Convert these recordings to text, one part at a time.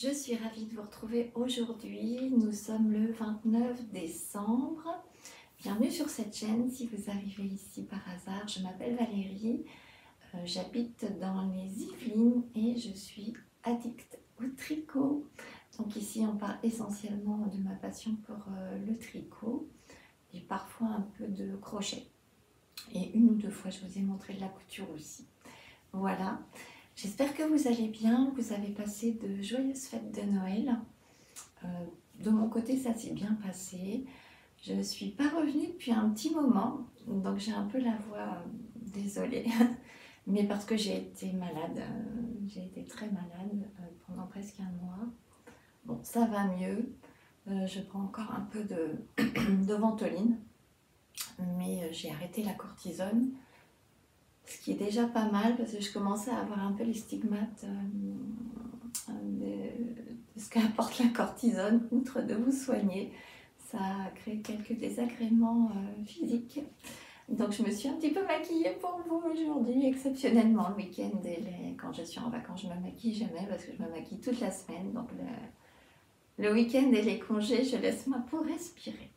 Je suis ravie de vous retrouver aujourd'hui. Nous sommes le 29 décembre. Bienvenue sur cette chaîne si vous arrivez ici par hasard. Je m'appelle Valérie, j'habite dans les Yvelines et je suis addicte au tricot. Donc ici on parle essentiellement de ma passion pour le tricot et parfois un peu de crochet. Et une ou deux fois je vous ai montré de la couture aussi. Voilà. J'espère que vous allez bien, que vous avez passé de joyeuses fêtes de Noël. De mon côté, ça s'est bien passé. Je ne suis pas revenue depuis un petit moment, donc j'ai un peu la voix désolée. Mais parce que j'ai été malade, j'ai été très malade pendant presque un mois. Bon, ça va mieux. Je prends encore un peu de Ventoline, mais j'ai arrêté la cortisone. Ce qui est déjà pas mal parce que je commençais à avoir un peu les stigmates de ce qu'apporte la cortisone, outre de vous soigner. Ça a créé quelques désagréments physiques. Donc je me suis un petit peu maquillée pour vous aujourd'hui, exceptionnellement le week-end. Quand je suis en vacances, je me maquille jamais parce que je me maquille toute la semaine. Donc le week-end et les congés, je laisse moi pour respirer.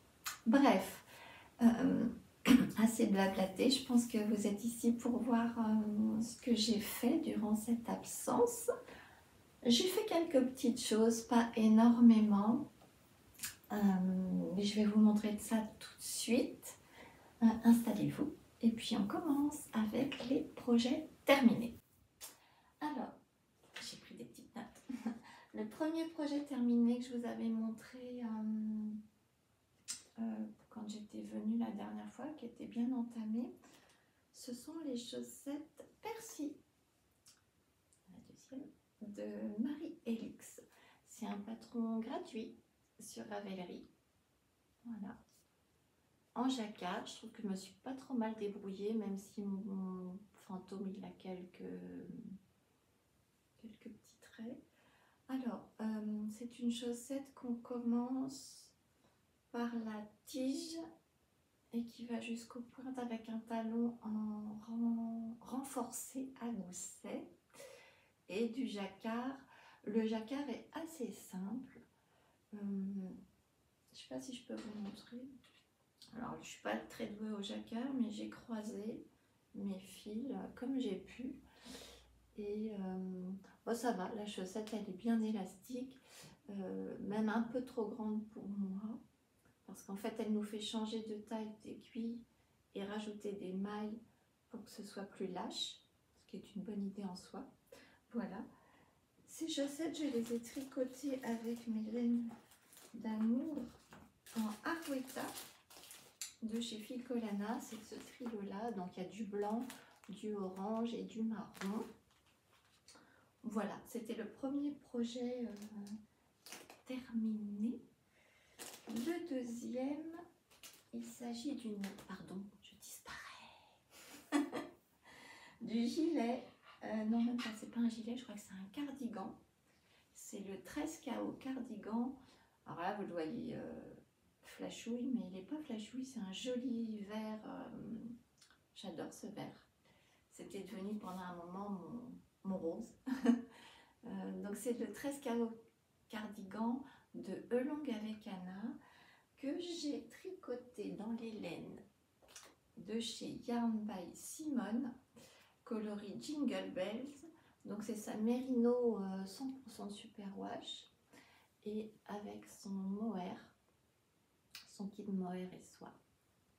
Bref. Assez blablaté, je pense que vous êtes ici pour voir ce que j'ai fait durant cette absence. J'ai fait quelques petites choses, pas énormément, mais je vais vous montrer ça tout de suite. Installez-vous et puis on commence avec les projets terminés. Alors, j'ai pris des petites notes. Le premier projet terminé que je vous avais montré quand j'étais venue la dernière fois, qui était bien entamé, ce sont les chaussettes Percy, la deuxième, de Marie-Elix. C'est un patron gratuit sur Ravelry. Voilà. En jacquard, je trouve que je me suis pas trop mal débrouillée, même si mon fantôme il a quelques petits traits. Alors, c'est une chaussette qu'on commence par la tige et qui va jusqu'aux pointes avec un talon en renforcé à gousset et du jacquard. Le jacquard est assez simple. Je ne sais pas si je peux vous montrer. Alors, je ne suis pas très douée au jacquard, mais j'ai croisé mes fils comme j'ai pu. Et bon, ça va, la chaussette, elle est bien élastique, même un peu trop grande pour moi. Parce qu'en fait, elle nous fait changer de taille d'aiguille et rajouter des mailles pour que ce soit plus lâche, ce qui est une bonne idée en soi. Voilà. Ces chaussettes, je les ai tricotées avec mes laines d'amour en Arwetta de chez Filcolana. C'est ce trio-là. Donc, il y a du blanc, du orange et du marron. Voilà, c'était le premier projet terminé. Le deuxième, il s'agit d'une... Pardon, je disparais. Du gilet. Non, même pas, c'est pas un gilet, je crois que c'est un cardigan. C'est le 13KO cardigan. Alors là, vous le voyez flashouille, mais il n'est pas flashouille, c'est un joli vert. J'adore ce vert. C'était devenu pendant un moment mon rose. Donc c'est le 13KO cardigan de Elong avec Anna que j'ai tricoté dans les laines de chez Yarn by Simone, coloris Jingle Bells. Donc c'est sa Merino 100% superwash et avec son mohair, son kit mohair et soie.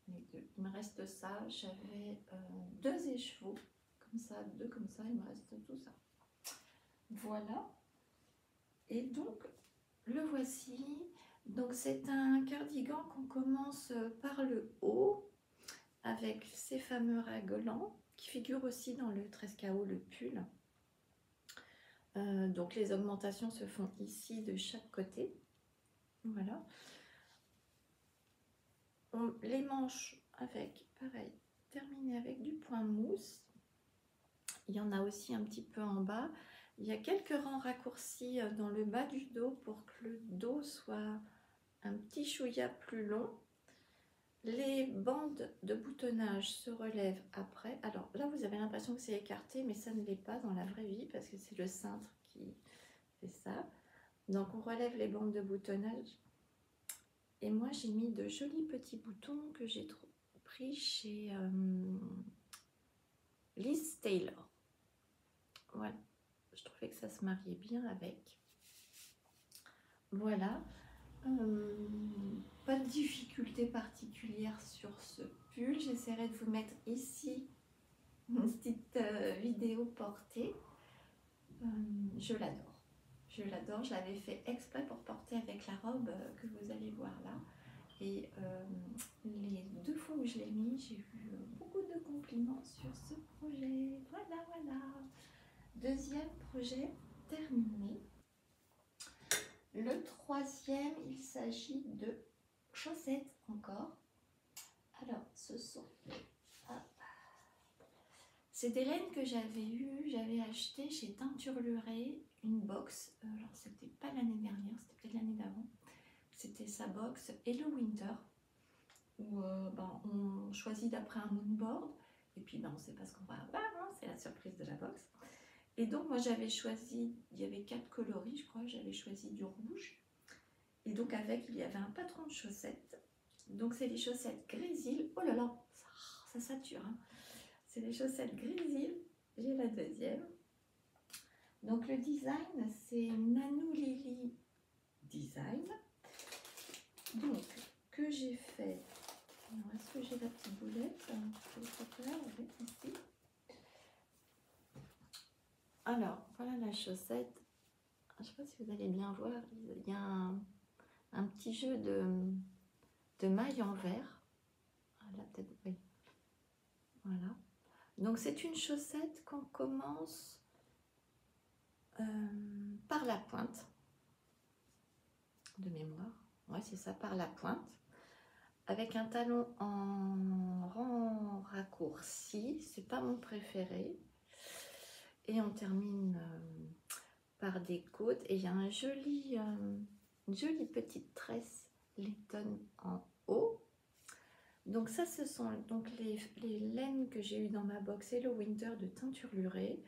Les deux. Il me reste ça. J'avais deux écheveaux comme ça, deux comme ça. Il me reste tout ça. Voilà. Et donc le voici. Donc c'est un cardigan qu'on commence par le haut avec ces fameux raglans qui figurent aussi dans le 13KO, le pull. Donc les augmentations se font ici de chaque côté. Voilà. Les manches avec, pareil, terminées avec du point mousse. Il y en a aussi un petit peu en bas. Il y a quelques rangs raccourcis dans le bas du dos pour que le dos soit un petit chouïa plus long. Les bandes de boutonnage se relèvent après. Alors là, vous avez l'impression que c'est écarté, mais ça ne l'est pas dans la vraie vie parce que c'est le cintre qui fait ça. Donc on relève les bandes de boutonnage. Et moi j'ai mis de jolis petits boutons que j'ai pris chez Liz Taylor. Voilà, je trouvais que ça se mariait bien avec. Voilà. Pas de difficulté particulière sur ce pull. J'essaierai de vous mettre ici une petite vidéo portée. Je l'adore. Je l'adore. Je l'avais fait exprès pour porter avec la robe que vous allez voir là. Et les 2 fois où je l'ai mis, j'ai eu beaucoup de compliments sur ce projet. Voilà, voilà. Deuxième projet terminé. Le 3e, il s'agit de chaussettes encore. Alors, ce sont... C'est des laines que j'avais acheté chez Teinture Lurée, une box. Alors, c'était pas l'année dernière, c'était peut-être l'année d'avant. C'était sa box Hello Winter, où on choisit d'après un moodboard. Et puis, on ne sait pas ce qu'on va avoir, hein, c'est la surprise de la box. Et donc, moi, j'avais choisi, il y avait 4 coloris, je crois, j'avais choisi du rouge. Et donc, avec, il y avait un patron de chaussettes. Donc, c'est les chaussettes Grésil. Oh là là, ça sature, hein. C'est les chaussettes Grésil. J'ai la 2e. Donc, le design, c'est Nanou Lily Design. Donc, que j'ai fait. Alors, est-ce que j'ai la petite boulette? Ici. Alors, voilà la chaussette. Je ne sais pas si vous allez bien voir. Il y a un petit jeu de mailles en verre. Là, peut-être, oui. Voilà. Donc, c'est une chaussette qu'on commence par la pointe. De mémoire. Ouais, c'est ça, par la pointe. Avec un talon en rang raccourci. C'est pas mon préféré. Et on termine par des côtes. Et il y a une jolie petite tresse Letton en haut. Donc ça, ce sont donc les laines que j'ai eues dans ma box Hello Winter de Teinture Lurée.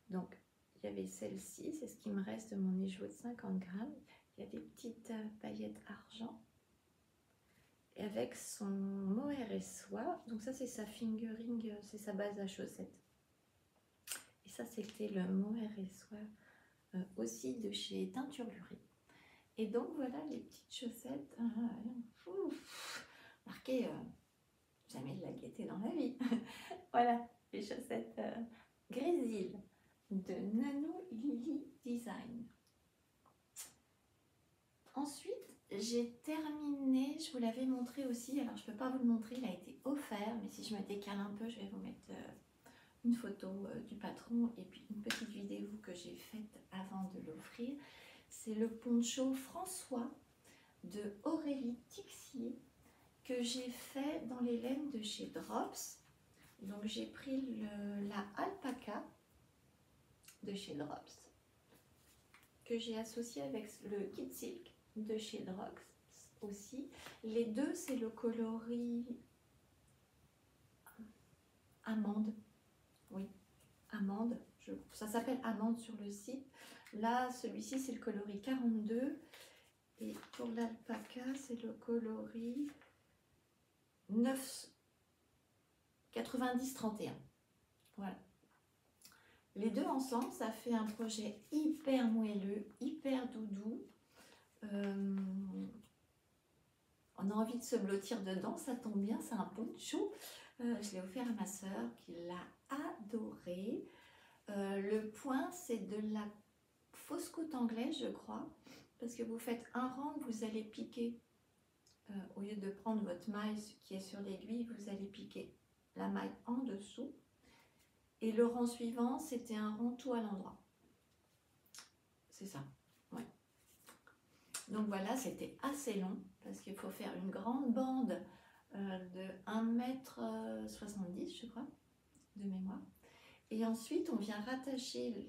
Donc il y avait celle-ci, c'est ce qui me reste de mon écheveau de 50 grammes. Il y a des petites paillettes argent. Et avec son mohair et soie. Donc ça, c'est sa fingering, c'est sa base à chaussettes. Et ça, c'était le mohair et soie aussi de chez Teinture Lurée. Et donc voilà les petites chaussettes. Marquées... jamais de la gaieté dans la vie. Voilà, les chaussettes Grésil de Nanou Lily Design. Ensuite, j'ai terminé, je vous l'avais montré aussi, alors je ne peux pas vous le montrer, il a été offert, mais si je me décale un peu, je vais vous mettre une photo du patron et puis une petite vidéo que j'ai faite avant de l'offrir. C'est le poncho François de Aurélie Tixier, que j'ai fait dans les laines de chez Drops. Donc j'ai pris la alpaca de chez Drops, que j'ai associé avec le kit silk de chez Drops aussi. Les deux, c'est le coloris amande. Oui, amande. Ça s'appelle amande sur le site. Là, celui-ci, c'est le coloris 42. Et pour l'alpaca, c'est le coloris 90-31. Voilà. Les deux ensemble, ça fait un projet hyper moelleux, hyper doudou. On a envie de se blottir dedans, ça tombe bien, c'est un poncho. Je l'ai offert à ma soeur qui l'a adoré. Le point, c'est de la fausse côte anglaise, je crois, parce que vous faites un rang, vous allez piquer. Au lieu de prendre votre maille qui est sur l'aiguille, vous allez piquer la maille en dessous. Et le rang suivant, c'était un rang tout à l'endroit. C'est ça, ouais. Donc voilà, c'était assez long, parce qu'il faut faire une grande bande de 1,70 m, je crois, de mémoire. Et ensuite, on vient rattacher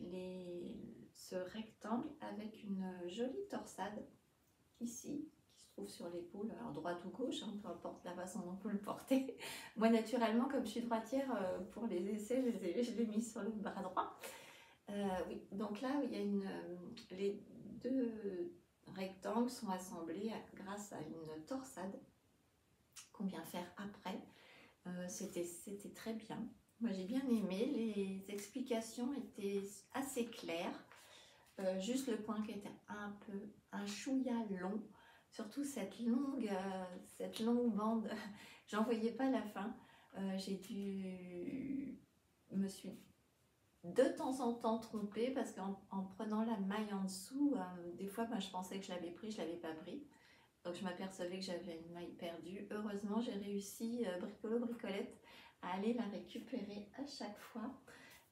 ce rectangle avec une jolie torsade, ici, sur l'épaule, alors droite ou gauche, hein, peu importe la façon dont on peut le porter. Moi, naturellement, comme je suis droitière, pour les essais, je l'ai mis sur le bras droit. Oui, donc là, il y a les deux rectangles sont assemblés grâce à une torsade qu'on vient faire après. C'était très bien. Moi j'ai bien aimé, les explications étaient assez claires. Juste le point qui était un chouïa long, surtout cette longue bande, j'en voyais pas la fin. Me suis de temps en temps trompée parce qu'en prenant la maille en dessous, des fois je pensais que je l'avais pris, je l'avais pas pris. Donc je m'apercevais que j'avais une maille perdue. Heureusement, j'ai réussi, bricolo-bricolette, à aller la récupérer à chaque fois.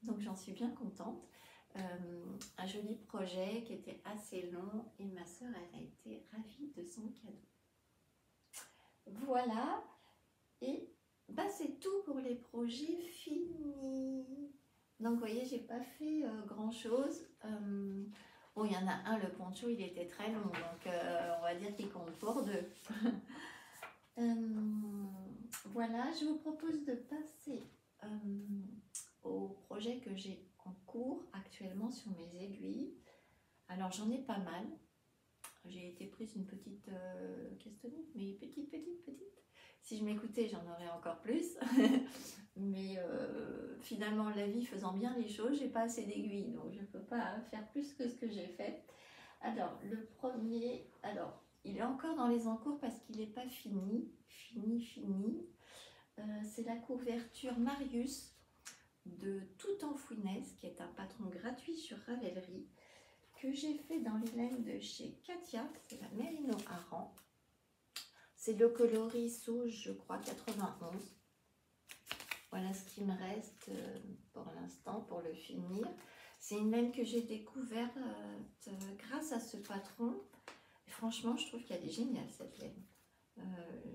Donc j'en suis bien contente. Un joli projet qui était assez long et ma soeur, elle a été ravie de son cadeau. Voilà. Et c'est tout pour les projets finis. Donc vous voyez, j'ai pas fait grand chose. Bon, il y en a un, le poncho, il était très long, donc on va dire qu'il compte pour deux. Voilà, je vous propose de passer au projet que j'ai en cours actuellement sur mes aiguilles. Alors j'en ai pas mal. J'ai été prise une petite castanite, mais petite. Si je m'écoutais, j'en aurais encore plus. Mais finalement, la vie faisant bien les choses, j'ai pas assez d'aiguilles, donc je ne peux pas faire plus que ce que j'ai fait. Alors, le premier, il est encore dans les encours parce qu'il n'est pas fini. C'est la couverture Marius de Tout en Fouinaise, qui est un patron gratuit sur Ravelry, que j'ai fait dans les laines de chez Katia, c'est la Merino Aran. C'est le coloris Sauge, je crois, 91. Voilà ce qui me reste pour l'instant, pour le finir. C'est une laine que j'ai découverte grâce à ce patron. Et franchement, je trouve qu'elle est géniale, cette laine.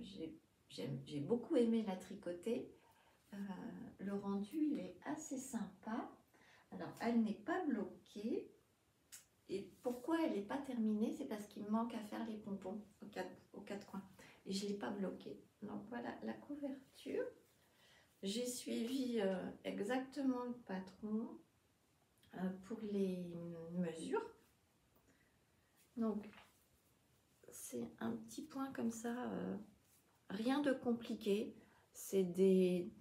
J'ai beaucoup aimé la tricoter. Le rendu, il est assez sympa. Alors, elle n'est pas bloquée. Et pourquoi elle n'est pas terminée? C'est parce qu'il me manque à faire les pompons aux quatre coins. Et je ne l'ai pas bloquée. Donc, voilà la couverture. J'ai suivi exactement le patron pour les mesures. Donc, c'est un petit point comme ça, rien de compliqué. C'est des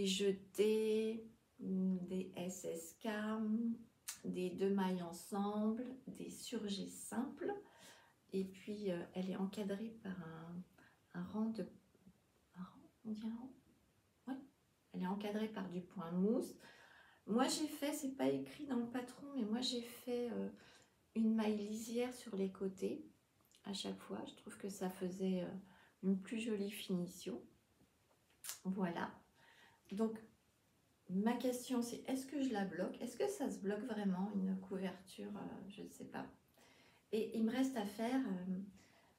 jetés, des SSK, des deux mailles ensemble, des surjets simples. Et puis, elle est encadrée par un rang de... on dit un rang? Ouais. Elle est encadrée par du point mousse. Moi, j'ai fait, c'est pas écrit dans le patron, mais moi, j'ai fait une maille lisière sur les côtés à chaque fois. Je trouve que ça faisait une plus jolie finition. Voilà. Donc, ma question, c'est est-ce que je la bloque? Est-ce que ça se bloque vraiment, une couverture? Je ne sais pas. Et il me reste à faire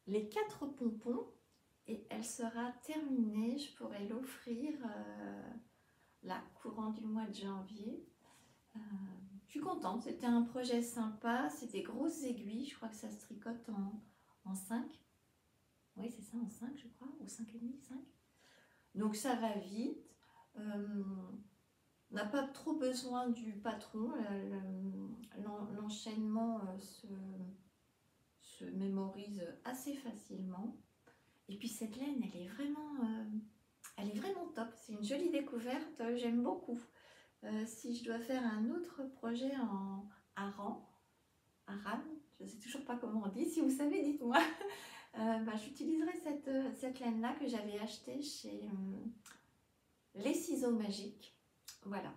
les 4 pompons et elle sera terminée. Je pourrais l'offrir là, courant du mois de janvier. Je suis contente, c'était un projet sympa, c'est des grosses aiguilles, je crois que ça se tricote en 5. Oui, c'est ça, en 5 je crois, ou 5,5, 5. Donc ça va vite. On n'a pas trop besoin du patron, l'enchaînement se mémorise assez facilement. Et puis cette laine, elle est vraiment top, c'est une jolie découverte, j'aime beaucoup. Si je dois faire un autre projet en Aran, je ne sais toujours pas comment on dit, si vous savez, dites-moi. J'utiliserai cette laine-là que j'avais achetée chez Les Ciseaux Magiques. Voilà.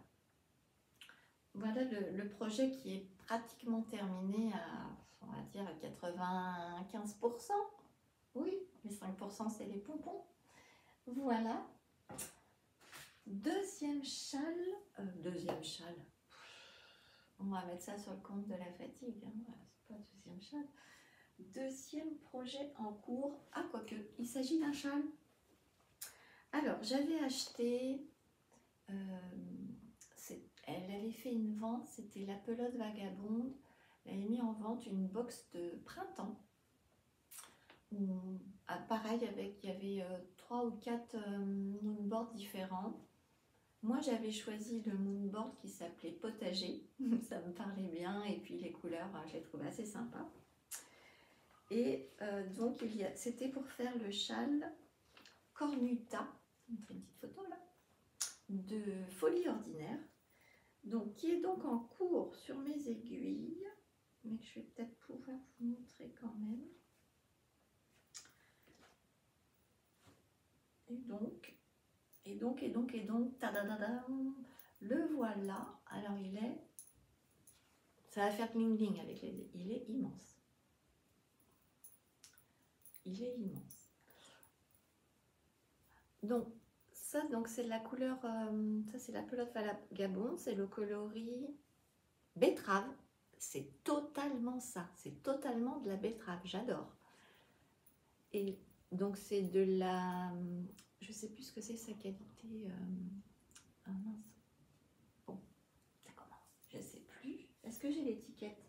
Voilà le projet qui est pratiquement terminé à, on va dire, à 95%. Oui, les 5% c'est les pompons. Voilà. Deuxième châle. On va mettre ça sur le compte de la fatigue. Hein. Voilà, c'est pas deuxième châle. Deuxième projet en cours. Ah, quoique, il s'agit d'un châle. Alors, j'avais acheté... elle avait fait une vente, c'était la pelote vagabonde. Elle avait mis en vente une box de printemps. Pareil, il y avait 3 ou 4 moonboards différents. Moi, j'avais choisi le moonboard qui s'appelait Potager. Ça me parlait bien et puis les couleurs, je les trouvais assez sympas. Et donc, c'était pour faire le châle Cornuta, je vous montrer une petite photo là, de Folie Ordinaire, donc qui est donc en cours sur mes aiguilles, mais que je vais peut-être pouvoir vous montrer quand même. Et donc, tadadadam, le voilà. Alors ça va faire bling bling avec les, il est immense. Il est immense. Donc, ça, donc c'est la couleur, ça c'est la pelote vagabonde, c'est le coloris betterave. C'est totalement ça, c'est totalement de la betterave, j'adore. Et donc c'est de la, je sais plus ce que c'est sa qualité, ah mince, bon, ça commence, je sais plus, est-ce que j'ai l'étiquette?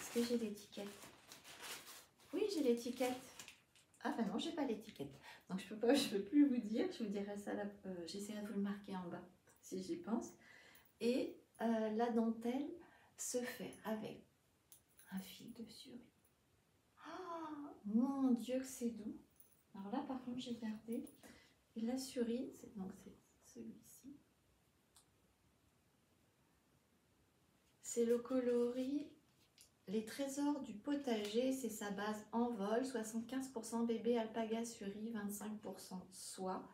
Est-ce que j'ai l'étiquette? Oui, j'ai l'étiquette. Ah ben non, j'ai pas l'étiquette. Donc je peux plus vous dire. Je vous dirai ça. J'essaierai de vous le marquer en bas si j'y pense. Et la dentelle se fait avec un fil de suri. Oh, mon Dieu que c'est doux. Alors là, par contre, j'ai gardé. Et la suri, donc c'est celui-ci. C'est le coloris. Les trésors du potager, c'est sa base en vol, 75% bébé alpaga suri, 25% soie,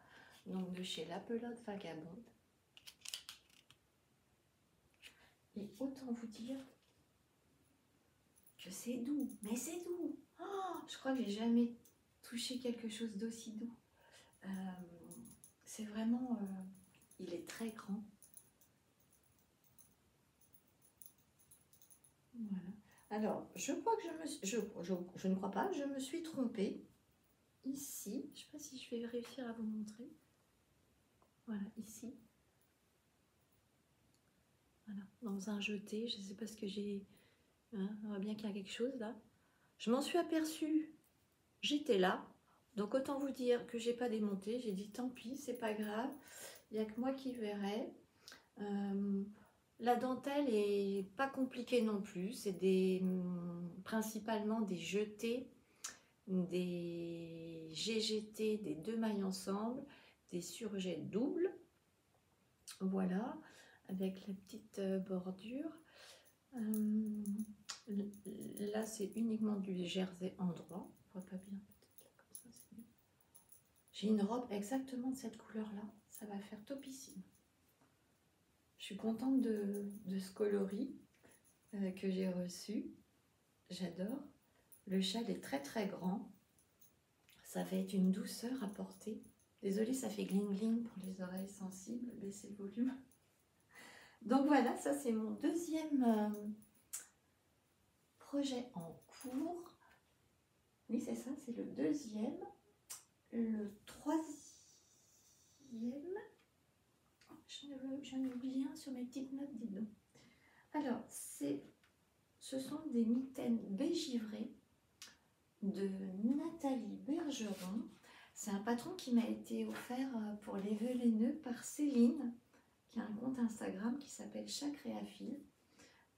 donc de chez La Pelote Vagabonde. Et autant vous dire que c'est doux, mais c'est doux. Oh, je crois que j'ai jamais touché quelque chose d'aussi doux. C'est vraiment, il est très grand. Voilà. Alors, je crois que je ne crois pas, je me suis trompée. Ici, je ne sais pas si je vais réussir à vous montrer. Voilà, ici. Voilà, dans un jeté, je ne sais pas ce que j'ai. Hein, on voit bien qu'il y a quelque chose là. Je m'en suis aperçue, j'étais là. Donc autant vous dire que j'ai pas démonté. J'ai dit tant pis, c'est pas grave. Il n'y a que moi qui verrai. La dentelle est pas compliquée non plus. C'est principalement des jetés, des GGT, des deux mailles ensemble, des surjets doubles. Voilà, avec la petite bordure. Là, c'est uniquement du jersey en droit. On voit pas bien, peut-être comme ça, c'est mieux. J'ai une robe exactement de cette couleur-là. Ça va faire topissime. Je suis contente de ce coloris que j'ai reçu. J'adore. Le châle est très très grand. Ça va être une douceur à porter. Désolée, ça fait gling gling pour les oreilles sensibles. Baissez le volume. Donc voilà, ça c'est mon deuxième projet en cours. Oui, c'est ça, c'est le deuxième. Le troisième, j'en ai oublié un sur mes petites notes, dis donc. Alors, ce sont des mitaines bégivrées de Nathalie Bergeron. C'est un patron qui m'a été offert pour les vœux laineux par Céline, qui a un compte Instagram qui s'appelle Chakréaphile.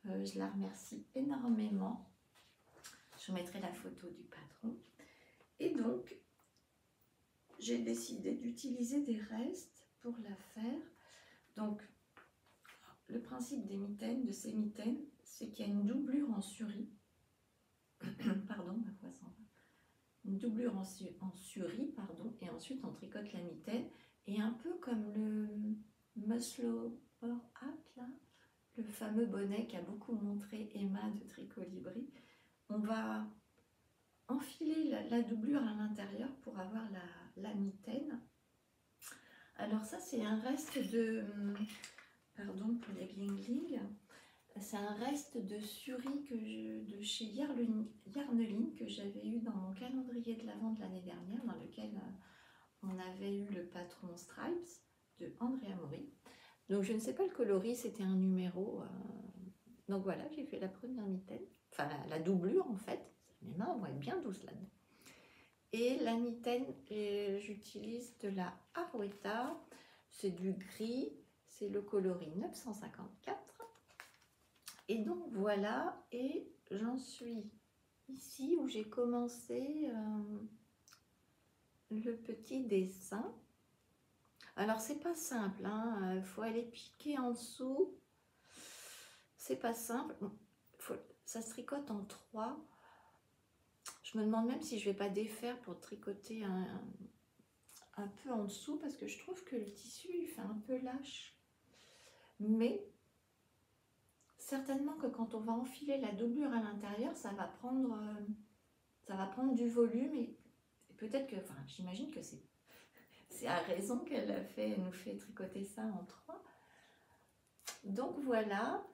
Je la remercie énormément. Je mettrai la photo du patron. Et donc, j'ai décidé d'utiliser des restes pour la faire. Donc, le principe des mitaines, de ces mitaines, c'est qu'il y a une doublure en suri. Pardon, ma voix s'en va. Une doublure en suri, pardon, et ensuite on tricote la mitaine. Et un peu comme le Muscle Hat, là, le fameux bonnet qu'a beaucoup montré Emma de Tricolibri, on va enfiler la doublure à l'intérieur pour avoir la mitaine. Alors ça, c'est un reste de, pardon pour les gling-gling, c'est un reste de suri de chez Yarneline que j'avais eu dans mon calendrier de l'Avent de l'année dernière, dans lequel on avait eu le patron Stripes de Andrea Mori. Donc je ne sais pas le coloris, c'était un numéro. Donc voilà, j'ai fait la première mitaine, enfin la doublure en fait. Mes mains vont être bien douces là-dedans. Et la mitaine, j'utilise de la Arwetta, c'est du gris, c'est le coloris 954. Et donc voilà, et j'en suis ici où j'ai commencé le petit dessin. Alors c'est pas simple, hein, faut aller piquer en dessous. C'est pas simple. Ça se tricote en 3. Je me demande même si je vais pas défaire pour tricoter un peu en dessous parce que je trouve que le tissu il fait un peu lâche. Mais certainement que quand on va enfiler la doublure à l'intérieur, ça va prendre du volume et peut-être que, enfin, j'imagine que c'est à raison qu'elle nous fait tricoter ça en 3. Donc voilà.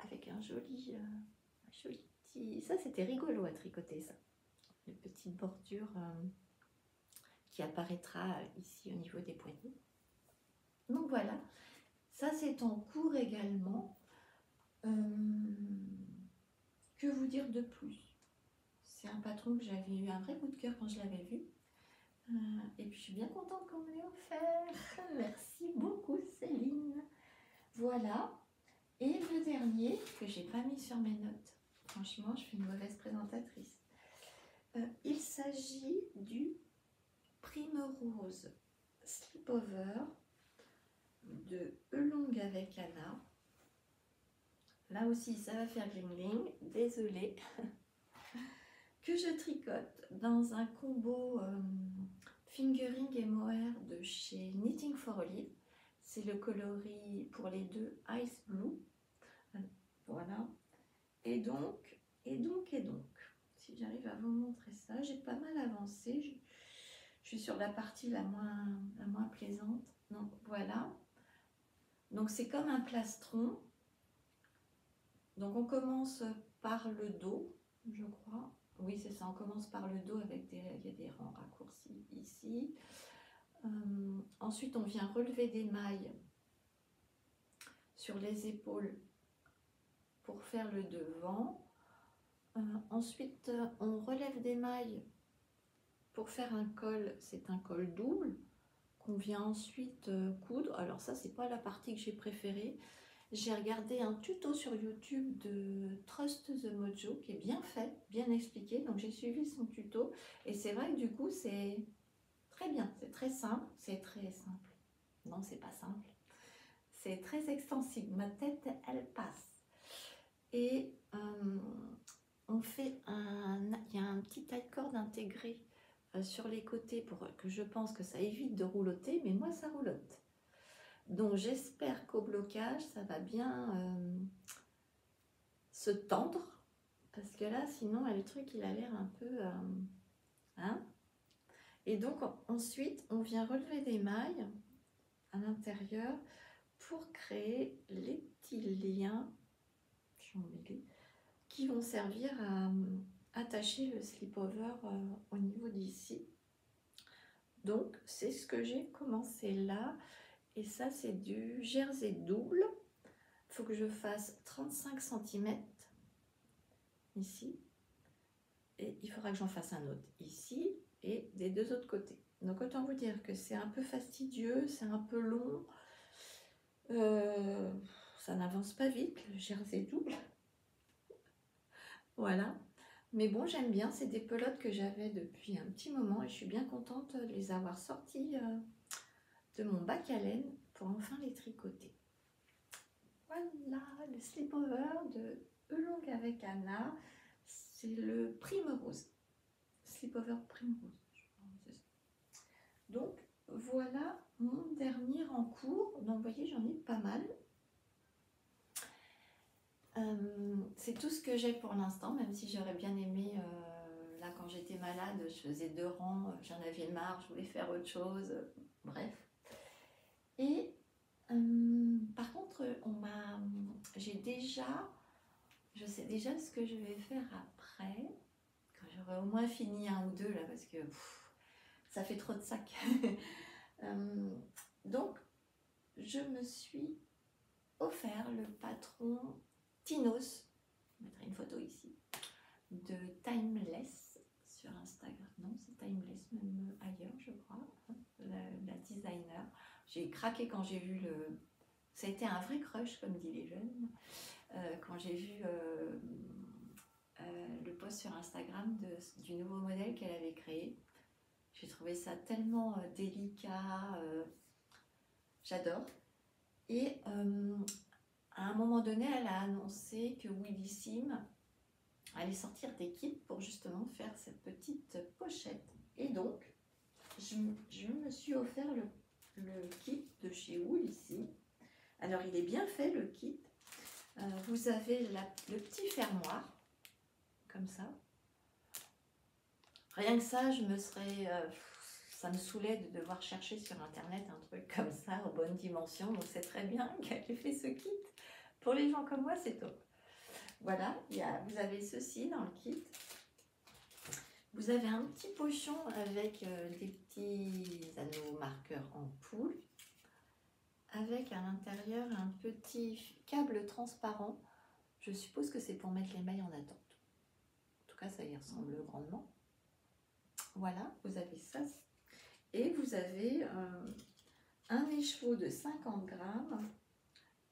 Avec un joli petit... Ça, c'était rigolo à tricoter, ça. Une petite bordure qui apparaîtra ici au niveau des poignets. Donc voilà. Ça, c'est en cours également. Que vous dire de plus? C'est un patron que j'avais eu un vrai coup de cœur quand je l'avais vu. Et puis, je suis bien contente qu'on me l'ait offert. Merci beaucoup, Céline. Voilà. Et le dernier, que j'ai pas mis sur mes notes. Franchement, je suis une mauvaise présentatrice. Il s'agit du Primrose Slipover de Elong avec Anna. Là aussi, ça va faire gling gling. Désolée. Que je tricote dans un combo fingering et mohair de chez Knitting for Olive. C'est le coloris pour les deux Ice Blue. Voilà. Et donc, si j'arrive à vous montrer ça, j'ai pas mal avancé. Je suis sur la partie la moins plaisante. Donc voilà. Donc c'est comme un plastron. Donc on commence par le dos, je crois. Oui, c'est ça, on commence par le dos avec il y a des rangs raccourcis ici. Ensuite, on vient relever des mailles sur les épaules pour faire le devant. Ensuite, on relève des mailles pour faire un col. C'est un col double qu'on vient ensuite coudre. Alors ça, c'est pas la partie que j'ai préférée. J'ai regardé un tuto sur YouTube de Trust the Mojo qui est bien fait, bien expliqué. Donc j'ai suivi son tuto et c'est vrai que du coup c'est très bien, c'est très simple, Non, c'est pas simple. C'est très extensible. Ma tête, elle passe. Et on fait il y a un petit taille-corde intégré sur les côtés pour que je pense que ça évite de roulotter, mais moi ça roulotte. Donc j'espère qu'au blocage, ça va bien se tendre. Parce que là, sinon, le truc, il a l'air un peu... hein. Et donc, ensuite, on vient relever des mailles à l'intérieur pour créer les petits liens qui vont servir à attacher le slipover au niveau d'ici. Donc, c'est ce que j'ai commencé là. Et ça, c'est du jersey double. Il faut que je fasse 35 cm ici. Et il faudra que j'en fasse un autre ici et des deux autres côtés. Donc, autant vous dire que c'est un peu fastidieux, c'est un peu long. Ça n'avance pas vite, le jersey double. Voilà. Mais bon, j'aime bien. C'est des pelotes que j'avais depuis un petit moment et je suis bien contente de les avoir sorties de mon bac à laine pour enfin les tricoter. Voilà, le slipover de Elong avec Anna, c'est le Primrose, slipover Primrose. Donc voilà mon dernier en cours. Donc vous voyez, j'en ai pas mal. C'est tout ce que j'ai pour l'instant, même si j'aurais bien aimé, là quand j'étais malade, je faisais 2 rangs, j'en avais marre, je voulais faire autre chose, bref. Et par contre, je sais déjà ce que je vais faire après, quand j'aurai au moins fini un ou deux là, parce que ça fait trop de sacs. Donc, je me suis offert le patron Tinos, je mettrai une photo ici, de Timeless sur Instagram. Non, c'est Timeless même ailleurs, je crois, la designer. J'ai craqué quand j'ai vu Ça a été un vrai crush, comme disent les jeunes, quand j'ai vu le post sur Instagram du nouveau modèle qu'elle avait créé. J'ai trouvé ça tellement délicat, j'adore. Et à un moment donné, elle a annoncé que Willissime allait sortir des kits pour justement faire cette petite pochette. Et donc, je me suis offert le kit de chez Willissime. Alors, il est bien fait, le kit. Vous avez le petit fermoir, comme ça. Rien que ça, ça me saoulait de devoir chercher sur internet un truc comme ça, aux bonnes dimensions. Donc c'est très bien qu'elle ait fait ce kit. Pour les gens comme moi, c'est top. Voilà, vous avez ceci dans le kit. Vous avez un petit pochon avec des petits anneaux marqueurs en poule. Avec à l'intérieur un petit câble transparent. Je suppose que c'est pour mettre les mailles en attente. En tout cas, ça y ressemble grandement. Voilà, vous avez ça. Et vous avez un écheveau de 50 grammes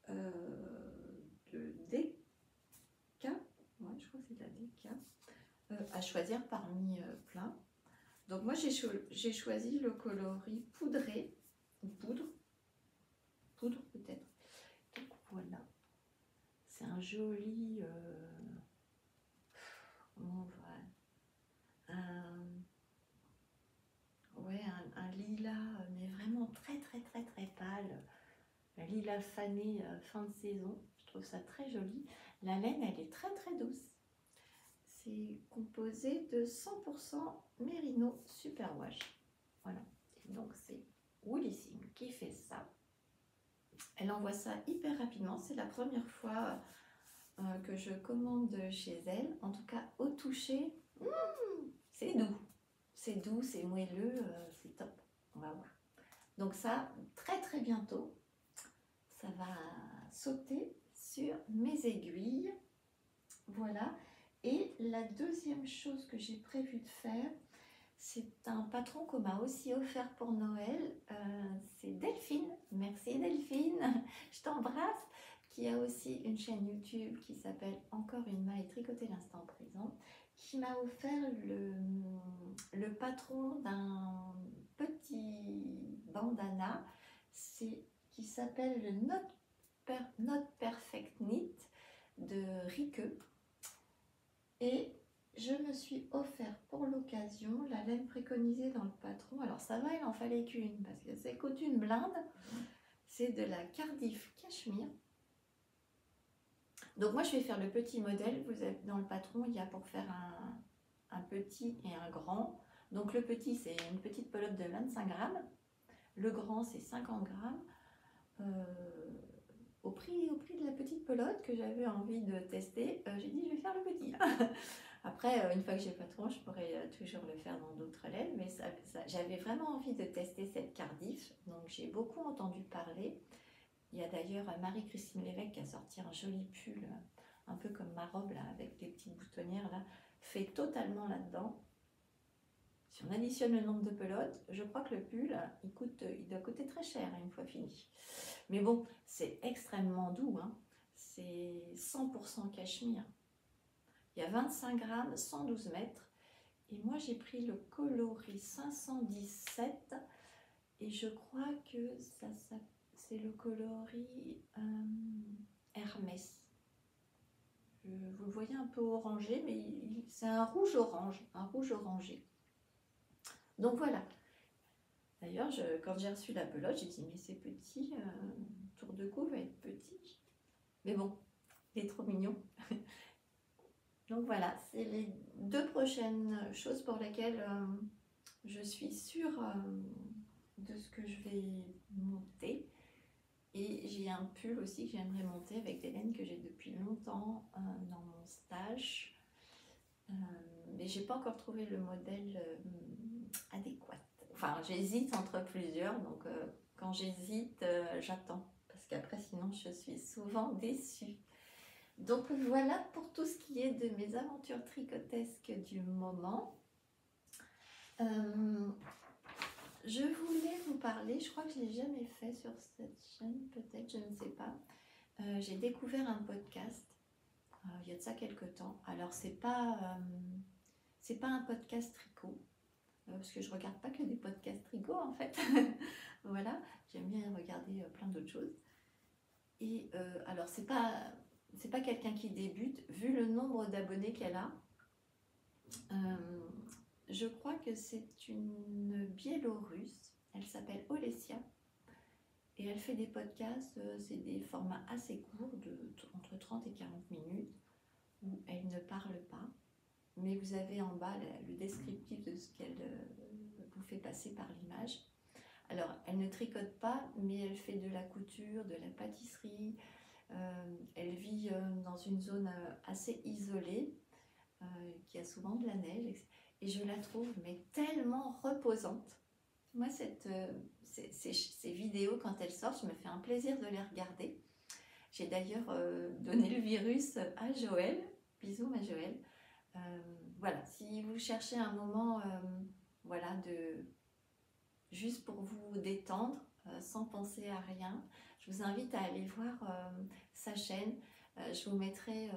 de DK, ouais, je crois que c'est de la DK, à choisir parmi plein. Donc moi j'ai choisi le coloris poudré, ou poudre peut-être. Donc voilà, c'est un joli, comment on va, un lilas, mais vraiment très pâle, un lilas fané fin de saison. Je trouve ça très joli. La laine, elle est très douce. C'est composé de 100% Mérino Superwash. Voilà. Et donc c'est Willissime qui fait ça. Elle envoie ça hyper rapidement. C'est la première fois que je commande chez elle. En tout cas, au toucher, c'est doux. C'est doux, c'est moelleux, c'est top. On va voir. Donc ça, très bientôt, ça va sauter sur mes aiguilles. Voilà. Et la deuxième chose que j'ai prévu de faire, c'est un patron qu'on m'a aussi offert pour Noël. C'est Delphine. Merci Delphine, je t'embrasse. Qui a aussi une chaîne YouTube qui s'appelle Encore une maille tricoter l'instant présent, qui m'a offert le patron d'un petit bandana qui s'appelle le Not Perfect Knit de Rike. Et je me suis offert pour l'occasion la laine préconisée dans le patron. Alors ça va, il en fallait qu'une parce que ça coûte une blinde. C'est de la Cardiff Cachemire. Donc moi je vais faire le petit modèle. Vous avez dans le patron, il y a pour faire un petit et un grand. Donc le petit c'est une petite pelote de 25 grammes. Le grand c'est 50 grammes. Au prix de la petite pelote que j'avais envie de tester, j'ai dit je vais faire le petit. Après, une fois que j'ai le patron, je pourrais toujours le faire dans d'autres laines, mais j'avais vraiment envie de tester cette Cardiff, donc j'ai beaucoup entendu parler. Il y a d'ailleurs Marie-Christine Lévesque qui a sorti un joli pull, un peu comme ma robe, là, avec des petites boutonnières, là, fait totalement là-dedans. Si on additionne le nombre de pelotes, je crois que le pull, il doit coûter très cher une fois fini. Mais bon, c'est extrêmement doux, hein. C'est 100% cachemire. Il y a 25 grammes, 112 mètres. Et moi, j'ai pris le coloris 517. Et je crois que c'est le coloris Hermès. Vous le voyez un peu orangé, mais c'est un rouge-orange, un rouge orangé. Donc voilà. D'ailleurs, quand j'ai reçu la pelote, j'ai dit mais c'est petit, tour de cou va être petit. Mais bon, il est trop mignon. Donc voilà, c'est les deux prochaines choses pour lesquelles je suis sûre de ce que je vais monter. Et j'ai un pull aussi que j'aimerais monter avec des laines que j'ai depuis longtemps dans mon stage. Mais j'ai pas encore trouvé le modèle adéquat. Enfin, j'hésite entre plusieurs, donc quand j'hésite, j'attends. Parce qu'après, sinon, je suis souvent déçue. Donc voilà pour tout ce qui est de mes aventures tricotesques du moment. je voulais vous parler, je crois que je ne l'ai jamais fait sur cette chaîne, peut-être, je ne sais pas. J'ai découvert un podcast il y a de ça quelques temps. Alors, c'est pas un podcast tricot, parce que je regarde pas que des podcasts tricot en fait. Voilà, j'aime bien regarder plein d'autres choses. Et alors, c'est pas quelqu'un qui débute, vu le nombre d'abonnés qu'elle a. Je crois que c'est une Biélorusse, elle s'appelle Olesia, et elle fait des podcasts, c'est des formats assez courts, entre 30 et 40 minutes, où elle ne parle pas, mais vous avez en bas le descriptif de ce qu'elle vous fait passer par l'image. Alors, elle ne tricote pas, mais elle fait de la couture, de la pâtisserie, elle vit dans une zone assez isolée, qui a souvent de la neige, et je la trouve mais tellement reposante. Moi, ces vidéos, quand elles sortent, je me fais un plaisir de les regarder. J'ai d'ailleurs donné le virus à Joël. Bisous à Joël. Voilà, si vous cherchez un moment voilà, juste pour vous détendre, sans penser à rien, je vous invite à aller voir sa chaîne. Je vous mettrai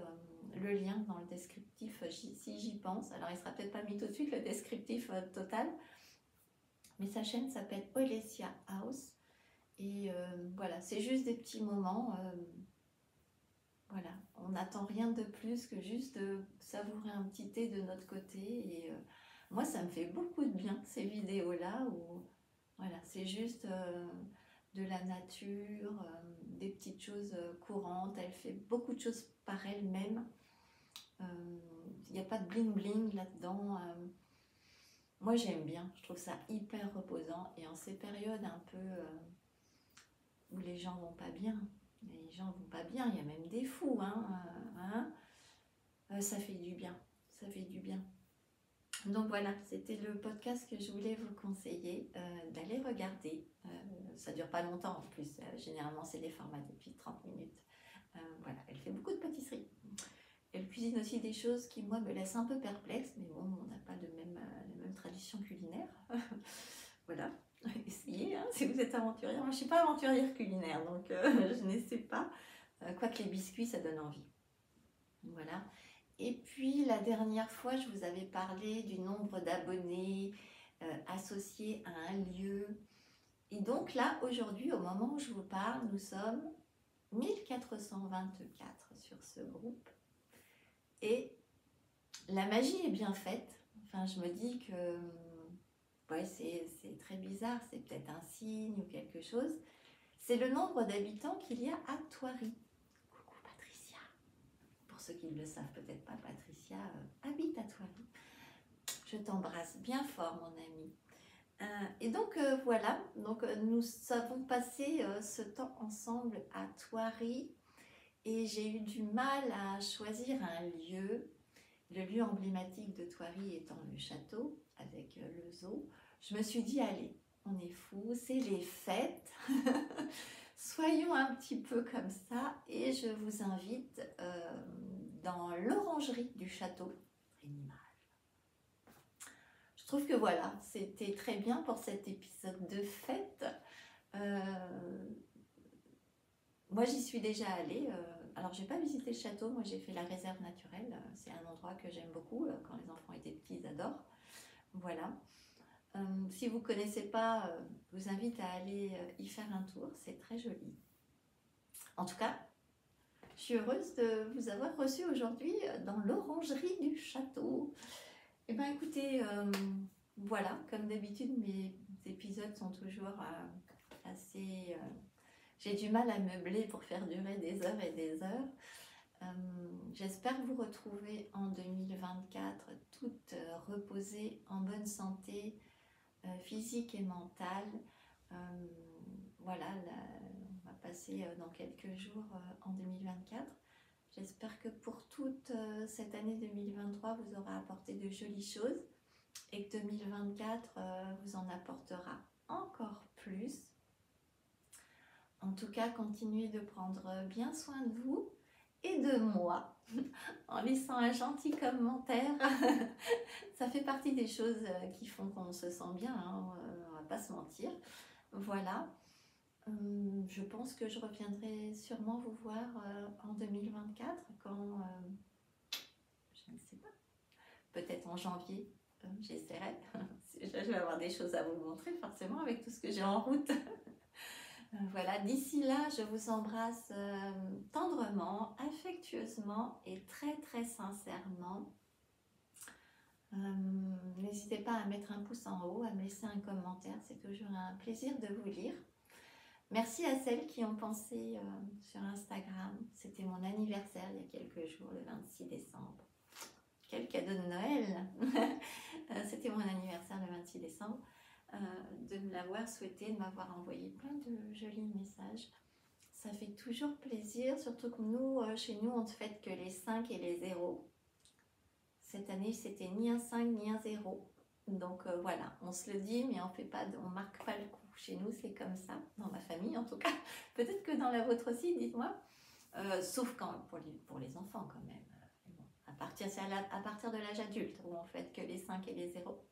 le lien dans le descriptif si j'y pense. Alors, il ne sera peut-être pas mis tout de suite le descriptif total, mais sa chaîne s'appelle Olesia House. Et voilà, c'est juste des petits moments. Voilà, on n'attend rien de plus que juste de savourer un petit thé de notre côté. Et moi, ça me fait beaucoup de bien, ces vidéos-là, où voilà, c'est juste de la nature, des petites choses courantes. Elle fait beaucoup de choses par elle-même. Il n'y a pas de bling-bling là-dedans. Moi, j'aime bien. Je trouve ça hyper reposant. Et en ces périodes un peu où les gens vont pas bien, il y a même des fous, ça fait du bien. Ça fait du bien. Donc voilà, c'était le podcast que je voulais vous conseiller d'aller regarder. Ça dure pas longtemps en plus, généralement c'est des formats depuis 30 minutes. Voilà, elle fait beaucoup de pâtisserie. Elle cuisine aussi des choses qui moi me laissent un peu perplexe, mais bon, on n'a pas la même tradition culinaire. Voilà, essayez si vous êtes aventurière. Moi je ne suis pas aventurière culinaire, donc je n'essaie pas. Quoique les biscuits, ça donne envie. Voilà. Et puis la dernière fois, je vous avais parlé du nombre d'abonnés associés à un lieu. Et donc là, aujourd'hui, au moment où je vous parle, nous sommes 1424 sur ce groupe. Et la magie est bien faite. Enfin, je me dis que ouais, c'est très bizarre, c'est peut-être un signe ou quelque chose. C'est le nombre d'habitants qu'il y a à Thoiry. Pour ceux qui ne le savent peut-être pas, Patricia habite à Thoiry. Je t'embrasse bien fort, mon amie. Et donc voilà, donc, nous avons passé ce temps ensemble à Thoiry et j'ai eu du mal à choisir un lieu. Le lieu emblématique de Thoiry étant le château avec le zoo. Je me suis dit, allez, on est fous, c'est les fêtes. Soyons un petit peu comme ça et je vous invite dans l'orangerie du château. Une image. Je trouve que voilà, c'était très bien pour cet épisode de fête. Moi, j'y suis déjà allée. Alors, j'ai pas visité le château. Moi, j'ai fait la réserve naturelle. C'est un endroit que j'aime beaucoup. Quand les enfants étaient petits, ils adorent. Voilà. Si vous ne connaissez pas, je vous invite à aller y faire un tour. C'est très joli. En tout cas, je suis heureuse de vous avoir reçu aujourd'hui dans l'orangerie du château. Eh bien, écoutez, voilà, comme d'habitude, mes épisodes sont toujours assez... j'ai du mal à meubler pour faire durer des heures et des heures. J'espère vous retrouver en 2024, toutes reposées, en bonne santé, physique et mentale. Voilà, on va passer dans quelques jours en 2024. J'espère que pour toute cette année 2023, vous aurez apporté de jolies choses et que 2024 vous en apportera encore plus. En tout cas, continuez de prendre bien soin de vous et de moi en laissant un gentil commentaire. Ça fait partie des choses qui font qu'on se sent bien, hein. On va pas se mentir. Voilà. Je pense que je reviendrai sûrement vous voir en 2024 quand, je ne sais pas, peut-être en janvier, j'essaierai. Je vais avoir des choses à vous montrer forcément avec tout ce que j'ai en route. Voilà, d'ici là, je vous embrasse tendrement, affectueusement et très très sincèrement. N'hésitez pas à mettre un pouce en haut, à me laisser un commentaire, c'est toujours un plaisir de vous lire. Merci à celles qui ont pensé sur Instagram, c'était mon anniversaire il y a quelques jours, le 26 décembre. Quel cadeau de Noël. C'était mon anniversaire le 26 décembre. De me l'avoir souhaité, de m'avoir envoyé plein de jolis messages. Ça fait toujours plaisir, surtout que nous, chez nous, on ne fête que les 5 et les 0. Cette année, c'était ni un 5 ni un 0. Donc voilà, on se le dit, mais on marque pas le coup. Chez nous, c'est comme ça, dans ma famille en tout cas. Peut-être que dans la vôtre aussi, dites-moi. Sauf quand, pour les enfants quand même. Bon, à partir de l'âge adulte, où on fête que les 5 et les 0.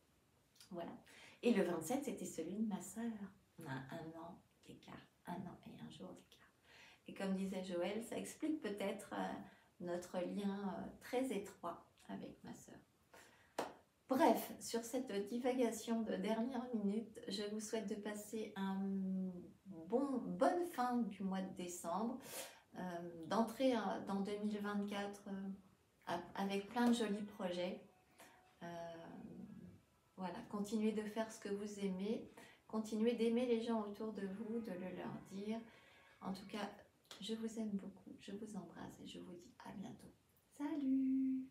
Voilà. Et le 27, c'était celui de ma sœur. On a 1 an d'écart, 1 an et 1 jour d'écart. Et comme disait Joël, ça explique peut-être notre lien très étroit avec ma sœur. Bref, sur cette divagation de dernière minute, je vous souhaite de passer une bonne fin du mois de décembre, d'entrer dans 2024 avec plein de jolis projets. Voilà, continuez de faire ce que vous aimez, continuez d'aimer les gens autour de vous, de le leur dire. En tout cas, je vous aime beaucoup, je vous embrasse et je vous dis à bientôt. Salut!